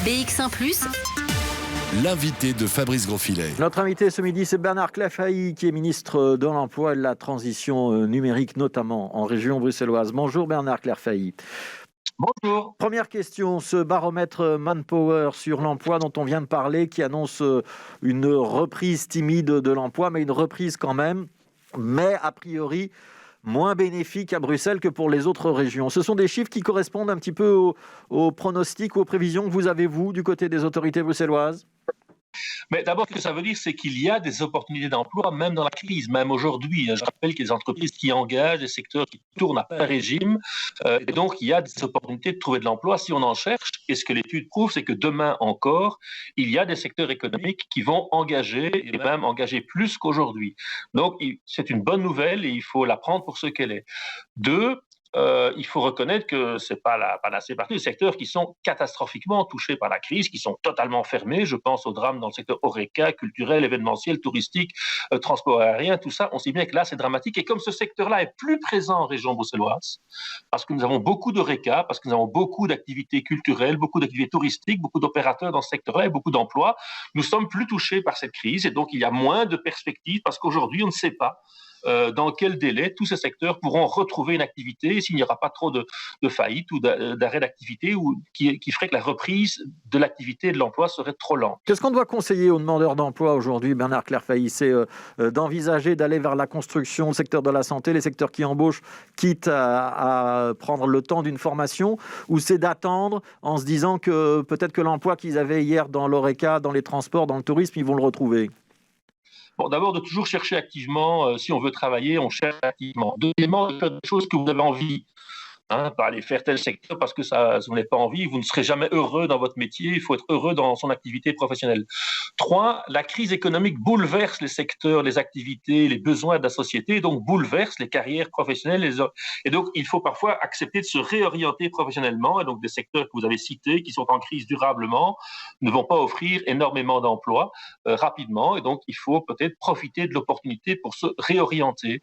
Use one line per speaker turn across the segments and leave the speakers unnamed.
BX1 ⁇
l'invité de Fabrice Grosfilet.
Notre invité ce midi, c'est Bernard Clafailly, qui est ministre de l'Emploi et de la Transition numérique, notamment en région bruxelloise. Bonjour Bernard Clafailly.
Bonjour.
Première question, ce baromètre Manpower sur l'emploi dont on vient de parler, qui annonce une reprise timide de l'emploi, mais une reprise quand même, mais a priori moins bénéfique à Bruxelles que pour les autres régions. Ce sont des chiffres qui correspondent un petit peu aux pronostics ou aux prévisions que vous avez, vous, du côté des autorités bruxelloises ?
Mais d'abord, ce que ça veut dire, c'est qu'il y a des opportunités d'emploi, même dans la crise, même aujourd'hui. Je rappelle qu'il y a des entreprises qui engagent, des secteurs qui tournent à plein régime. Et donc, il y a des opportunités de trouver de l'emploi si on en cherche. Et ce que l'étude prouve, c'est que demain encore, il y a des secteurs économiques qui vont engager, et même engager plus qu'aujourd'hui. Donc, c'est une bonne nouvelle et il faut la prendre pour ce qu'elle est. Deux, il faut reconnaître que ce n'est pas la panacée partout. Des secteurs qui sont catastrophiquement touchés par la crise, qui sont totalement fermés. Je pense au drame dans le secteur horeca, culturel, événementiel, touristique, transport aérien, tout ça. On sait bien que là, c'est dramatique. Et comme ce secteur-là est plus présent en région bruxelloise, parce que nous avons beaucoup d'horeca, parce que nous avons beaucoup d'activités culturelles, beaucoup d'activités touristiques, beaucoup d'opérateurs dans ce secteur-là et beaucoup d'emplois, nous sommes plus touchés par cette crise. Et donc, il y a moins de perspectives parce qu'aujourd'hui, on ne sait pas dans quel délai tous ces secteurs pourront retrouver une activité s'il n'y aura pas trop de faillites ou d'arrêt d'activité qui ferait que la reprise de l'activité et de l'emploi serait trop lente.
Qu'est-ce qu'on doit conseiller aux demandeurs d'emploi aujourd'hui, Bernard Clafailly ? C'est d'envisager d'aller vers la construction, le secteur de la santé, les secteurs qui embauchent, quitte à prendre le temps d'une formation, ou c'est d'attendre en se disant que peut-être que l'emploi qu'ils avaient hier dans l'horeca, dans les transports, dans le tourisme, ils vont le retrouver ?
Bon, d'abord, de toujours chercher activement, si on veut travailler, on cherche activement. Deuxièmement, de faire des choses que vous avez envie. Pas aller faire tel secteur parce que ça, si vous n'avez pas envie, vous ne serez jamais heureux dans votre métier. Il faut être heureux dans son activité professionnelle. 3, la crise économique bouleverse les secteurs, les activités, les besoins de la société, et donc bouleverse les carrières professionnelles. Et donc, il faut parfois accepter de se réorienter professionnellement. Et donc, des secteurs que vous avez cités, qui sont en crise durablement, ne vont pas offrir énormément d'emplois rapidement. Et donc, il faut peut-être profiter de l'opportunité pour se réorienter.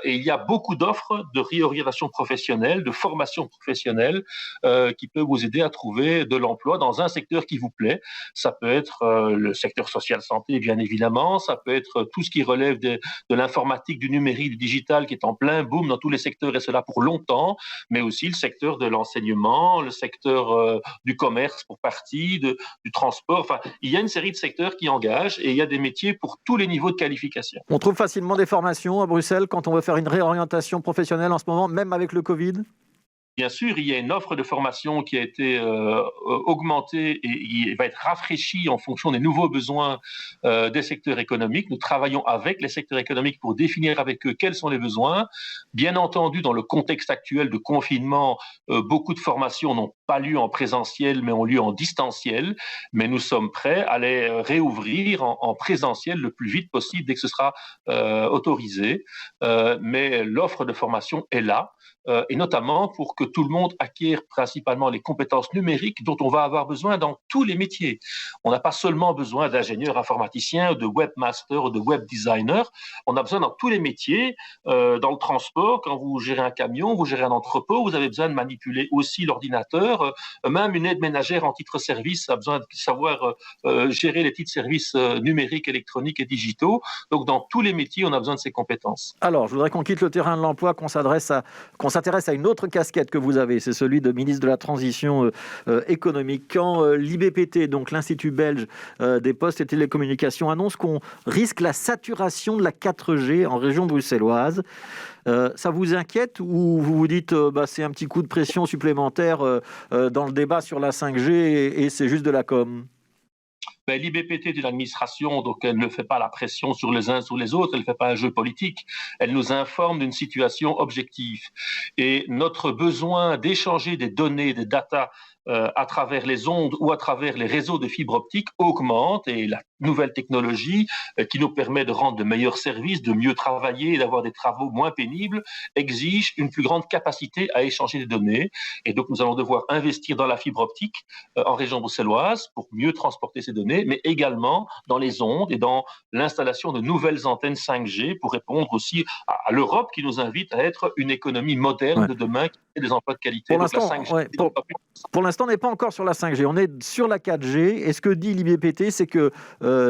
Et il y a beaucoup d'offres de réorientation professionnelle, de formation professionnelle qui peut vous aider à trouver de l'emploi dans un secteur qui vous plaît. Ça peut être le secteur social santé, bien évidemment. Ça peut être tout ce qui relève de l'informatique, du numérique, du digital qui est en plein boom dans tous les secteurs et cela pour longtemps, mais aussi le secteur de l'enseignement, le secteur du commerce pour partie, du transport. Enfin, il y a une série de secteurs qui engagent et il y a des métiers pour tous les niveaux de qualification.
On trouve facilement des formations à Bruxelles quand on veut faire une réorientation professionnelle en ce moment, même avec le Covid ?
Bien sûr, il y a une offre de formation qui a été augmentée et qui va être rafraîchie en fonction des nouveaux besoins des secteurs économiques. Nous travaillons avec les secteurs économiques pour définir avec eux quels sont les besoins. Bien entendu, dans le contexte actuel de confinement, beaucoup de formations n'ont pas lieu en présentiel, mais ont lieu en distanciel. Mais nous sommes prêts à les réouvrir en présentiel le plus vite possible dès que ce sera autorisé. Mais l'offre de formation est là. Et notamment pour que tout le monde acquiert principalement les compétences numériques dont on va avoir besoin dans tous les métiers. On n'a pas seulement besoin d'ingénieurs informaticiens, de webmasters ou de web designers, on a besoin dans tous les métiers, dans le transport, quand vous gérez un camion, vous gérez un entrepôt, vous avez besoin de manipuler aussi l'ordinateur, même une aide ménagère en titre-service a besoin de savoir gérer les titres-services numériques, électroniques et digitaux. Donc dans tous les métiers, on a besoin de ces compétences.
Alors, je voudrais qu'on quitte le terrain de l'emploi, qu'on s'intéresse à une autre casquette que vous avez, c'est celui de ministre de la Transition économique. Quand l'IBPT, donc l'Institut belge des postes et télécommunications, annonce qu'on risque la saturation de la 4G en région bruxelloise, ça vous inquiète ou vous vous dites c'est un petit coup de pression supplémentaire dans le débat sur la 5G et c'est juste de la com'?
L'IBPT est une administration, donc elle ne fait pas la pression sur les uns sur les autres, elle ne fait pas un jeu politique, elle nous informe d'une situation objective. Et notre besoin d'échanger des données, des datas à travers les ondes ou à travers les réseaux de fibre optique augmente et nouvelle technologie qui nous permet de rendre de meilleurs services, de mieux travailler et d'avoir des travaux moins pénibles, exige une plus grande capacité à échanger des données. Et donc, nous allons devoir investir dans la fibre optique en région bruxelloise pour mieux transporter ces données, mais également dans les ondes et dans l'installation de nouvelles antennes 5G pour répondre aussi à l'Europe qui nous invite à être une économie moderne de demain qui ait des emplois de qualité.
Pour l'instant, on n'est pas encore sur la 5G, on est sur la 4G. Et ce que dit l'IBPT, c'est que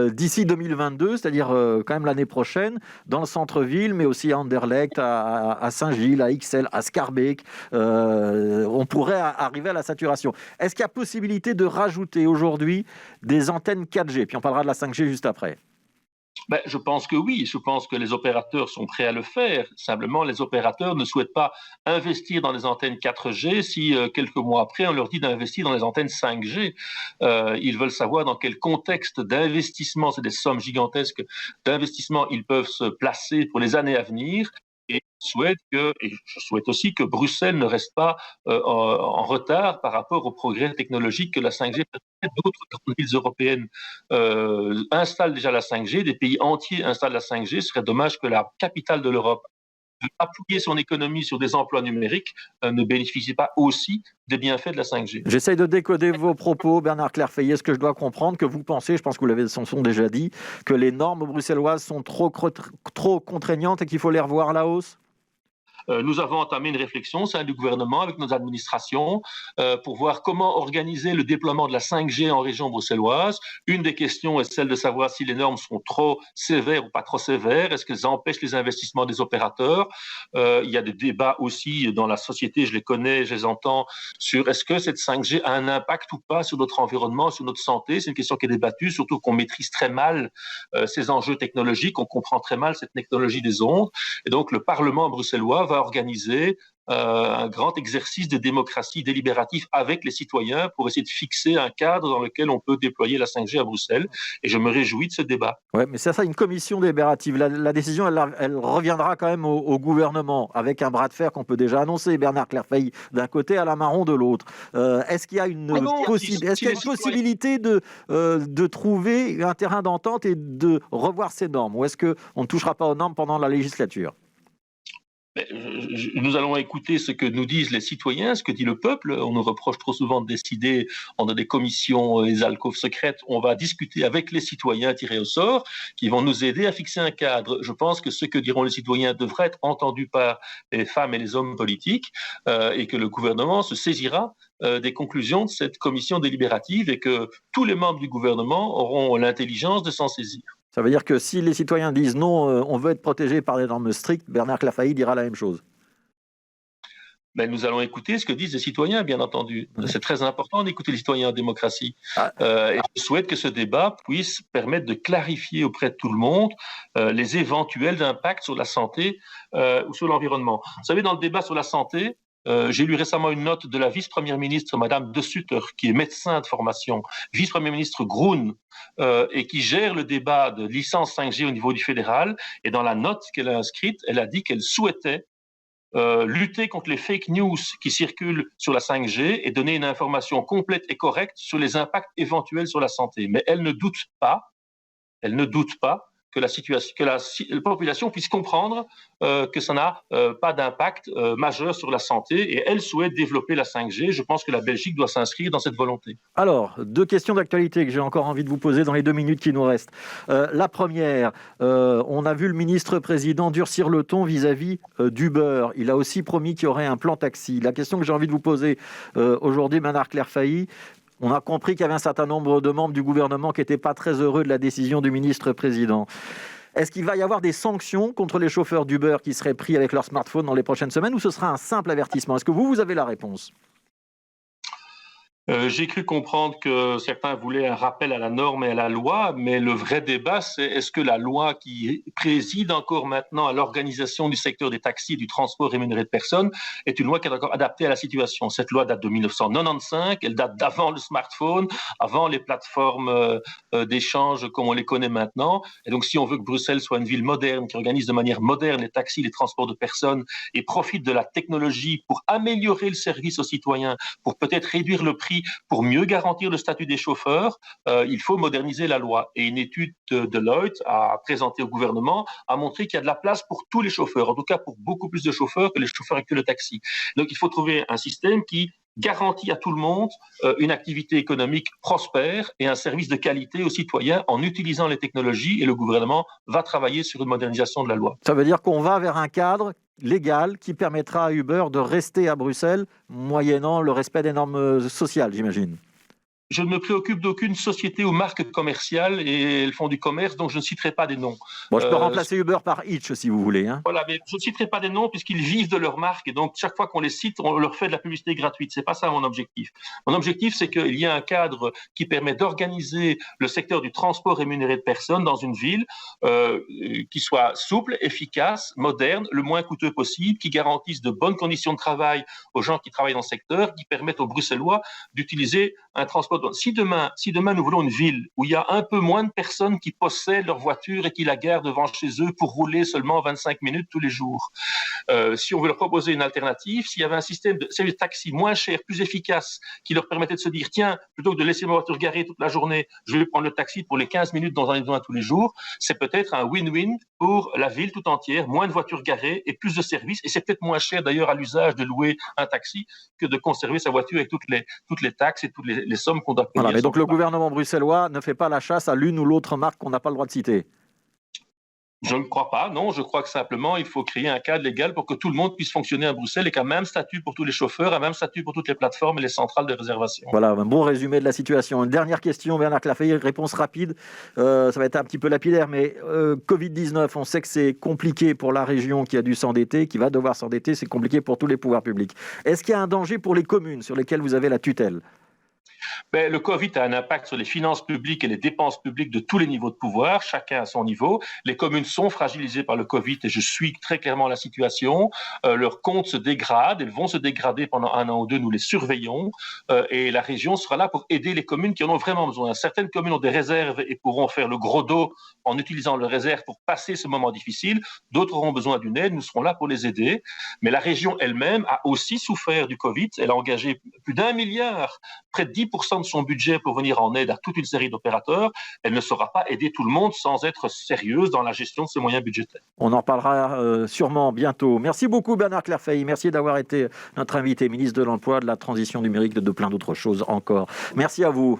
d'ici 2022, c'est-à-dire quand même l'année prochaine, dans le centre-ville, mais aussi à Anderlecht, à Saint-Gilles, à Ixelles, à Schaerbeek, on pourrait arriver à la saturation. Est-ce qu'il y a possibilité de rajouter aujourd'hui des antennes 4G? Puis on parlera de la 5G juste après.
Je pense que oui, je pense que les opérateurs sont prêts à le faire. Simplement, les opérateurs ne souhaitent pas investir dans les antennes 4G si quelques mois après, on leur dit d'investir dans les antennes 5G. Ils veulent savoir dans quel contexte d'investissement, c'est des sommes gigantesques d'investissement, ils peuvent se placer pour les années à venir. Et je souhaite aussi que Bruxelles ne reste pas en retard par rapport au progrès technologique que la 5G permet. D'autres grandes villes européennes installent déjà la 5G, des pays entiers installent la 5G. Ce serait dommage que la capitale de l'Europe, appuyer son économie sur des emplois numériques, ne bénéficie pas aussi des bienfaits de la 5G.
J'essaye de décoder vos propos, Bernard Clairfayet. Est-ce que je dois comprendre que vous pensez, je pense que vous l'avez déjà dit, que les normes bruxelloises sont trop contraignantes et qu'il faut les revoir à la hausse?
Nous avons entamé une réflexion au sein du gouvernement avec nos administrations pour voir comment organiser le déploiement de la 5G en région bruxelloise. Une des questions est celle de savoir si les normes sont trop sévères ou pas trop sévères. Est-ce qu'elles empêchent les investissements des opérateurs? Il y a des débats aussi dans la société, je les connais, je les entends, sur est-ce que cette 5G a un impact ou pas sur notre environnement, sur notre santé. C'est une question qui est débattue, surtout qu'on maîtrise très mal ces enjeux technologiques, on comprend très mal cette technologie des ondes. Et donc le Parlement bruxellois va organiser un grand exercice de démocratie délibérative avec les citoyens pour essayer de fixer un cadre dans lequel on peut déployer la 5G à Bruxelles. Et je me réjouis de ce débat.
Oui, mais c'est ça, une commission délibérative. La décision, elle reviendra quand même au gouvernement avec un bras de fer qu'on peut déjà annoncer. Bernard Clairfayet d'un côté, Alain Marron de l'autre. Est-ce qu'il y a une possibilité de trouver un terrain d'entente et de revoir ces normes? Ou est-ce qu'on ne touchera pas aux normes pendant la législature?
Nous allons écouter ce que nous disent les citoyens, ce que dit le peuple. On nous reproche trop souvent de décider en des commissions, les alcôves secrètes. On va discuter avec les citoyens tirés au sort qui vont nous aider à fixer un cadre. Je pense que ce que diront les citoyens devrait être entendu par les femmes et les hommes politiques et que le gouvernement se saisira des conclusions de cette commission délibérative et que tous les membres du gouvernement auront l'intelligence de s'en saisir.
Ça veut dire que si les citoyens disent non, on veut être protégé par des normes strictes, Bernard Clairfayet dira la même chose.
Mais nous allons écouter ce que disent les citoyens, bien entendu. C'est très important d'écouter les citoyens en démocratie. Et je souhaite que ce débat puisse permettre de clarifier auprès de tout le monde les éventuels impacts sur la santé ou sur l'environnement. Vous savez, dans le débat sur la santé, j'ai lu récemment une note de la vice-première ministre, Madame De Sutter, qui est médecin de formation, vice-première ministre Groen, et qui gère le débat de licence 5G au niveau du fédéral. Et dans la note qu'elle a inscrite, elle a dit qu'elle souhaitait lutter contre les fake news qui circulent sur la 5G et donner une information complète et correcte sur les impacts éventuels sur la santé. Mais elle ne doute pas que la population puisse comprendre que ça n'a pas d'impact majeur sur la santé et elle souhaite développer la 5G. Je pense que la Belgique doit s'inscrire dans cette volonté.
Alors, 2 questions d'actualité que j'ai encore envie de vous poser dans les 2 minutes qui nous restent. La première, on a vu le ministre-président durcir le ton vis-à-vis d'Uber. Il a aussi promis qu'il y aurait un plan taxi. La question que j'ai envie de vous poser aujourd'hui, Bernard Clairfayet, on a compris qu'il y avait un certain nombre de membres du gouvernement qui n'étaient pas très heureux de la décision du ministre-président. Est-ce qu'il va y avoir des sanctions contre les chauffeurs d'Uber qui seraient pris avec leur smartphone dans les prochaines semaines ou ce sera un simple avertissement? Est-ce que vous avez la réponse?
J'ai cru comprendre que certains voulaient un rappel à la norme et à la loi, mais le vrai débat, c'est est-ce que la loi qui préside encore maintenant à l'organisation du secteur des taxis et du transport rémunéré de personnes est une loi qui est encore adaptée à la situation. Cette loi date de 1995, elle date d'avant le smartphone, avant les plateformes d'échange comme on les connaît maintenant. Et donc, si on veut que Bruxelles soit une ville moderne, qui organise de manière moderne les taxis, les transports de personnes et profite de la technologie pour améliorer le service aux citoyens, pour peut-être réduire le prix compris pour mieux garantir le statut des chauffeurs, il faut moderniser la loi. Et une étude de Deloitte a présenté au gouvernement a montré qu'il y a de la place pour tous les chauffeurs, en tout cas pour beaucoup plus de chauffeurs que les chauffeurs actuels de taxi. Donc il faut trouver un système qui garantit à tout le monde une activité économique prospère et un service de qualité aux citoyens en utilisant les technologies, et le gouvernement va travailler sur une modernisation de la loi.
Ça veut dire qu'on va vers un cadre légal qui permettra à Uber de rester à Bruxelles, moyennant le respect des normes sociales, j'imagine.
Je ne me préoccupe d'aucune société ou marque commerciale, et elles font du commerce, donc je ne citerai pas des noms.
Bon, je peux remplacer Uber par Hitch si vous voulez.
Voilà, mais je ne citerai pas des noms puisqu'ils vivent de leur marque, et donc chaque fois qu'on les cite, on leur fait de la publicité gratuite. C'est pas ça mon objectif. Mon objectif, c'est qu'il y ait un cadre qui permet d'organiser le secteur du transport rémunéré de personnes dans une ville qui soit souple, efficace, moderne, le moins coûteux possible, qui garantisse de bonnes conditions de travail aux gens qui travaillent dans le secteur, qui permettent aux Bruxellois d'utiliser un transport. Si demain nous voulons une ville où il y a un peu moins de personnes qui possèdent leur voiture et qui la garent devant chez eux pour rouler seulement 25 minutes tous les jours, si on veut leur proposer une alternative, s'il y avait un système de service de taxi moins cher, plus efficace, qui leur permettait de se dire, tiens, plutôt que de laisser ma voiture garée toute la journée, je vais prendre le taxi pour les 15 minutes dont j'en ai besoin tous les jours, c'est peut-être un win-win pour la ville tout entière, moins de voitures garées et plus de services, et c'est peut-être moins cher d'ailleurs à l'usage de louer un taxi que de conserver sa voiture avec toutes les taxes et toutes les sommes qu'on doit payer.
Voilà, mais donc le gouvernement bruxellois ne fait pas la chasse à l'une ou l'autre marque qu'on n'a pas le droit de citer.
Je ne crois pas, non. Je crois que simplement, il faut créer un cadre légal pour que tout le monde puisse fonctionner à Bruxelles et qu'un même statut pour tous les chauffeurs, un même statut pour toutes les plateformes et les centrales de réservation.
Voilà, un bon résumé de la situation. Une dernière question, Bernard Clafey, réponse rapide. Ça va être un petit peu lapidaire, mais Covid-19, on sait que c'est compliqué pour la région qui a dû s'endetter, qui va devoir s'endetter, c'est compliqué pour tous les pouvoirs publics. Est-ce qu'il y a un danger pour les communes sur lesquelles vous avez la tutelle ?
Le Covid a un impact sur les finances publiques et les dépenses publiques de tous les niveaux de pouvoir, chacun à son niveau. Les communes sont fragilisées par le Covid et je suis très clairement la situation. Leurs comptes se dégradent, elles vont se dégrader pendant 1 an ou 2, nous les surveillons, et la région sera là pour aider les communes qui en ont vraiment besoin. Certaines communes ont des réserves et pourront faire le gros dos en utilisant leurs réserves pour passer ce moment difficile. D'autres auront besoin d'une aide, nous serons là pour les aider. Mais la région elle-même a aussi souffert du Covid. Elle a engagé plus d'1 milliard, près de 10% de son budget pour venir en aide à toute une série d'opérateurs. Elle ne saura pas aider tout le monde sans être sérieuse dans la gestion de ses moyens budgétaires.
On en parlera sûrement bientôt. Merci beaucoup Bernard Clafey. Merci d'avoir été notre invité, ministre de l'Emploi, de la Transition numérique, de plein d'autres choses encore. Merci à vous.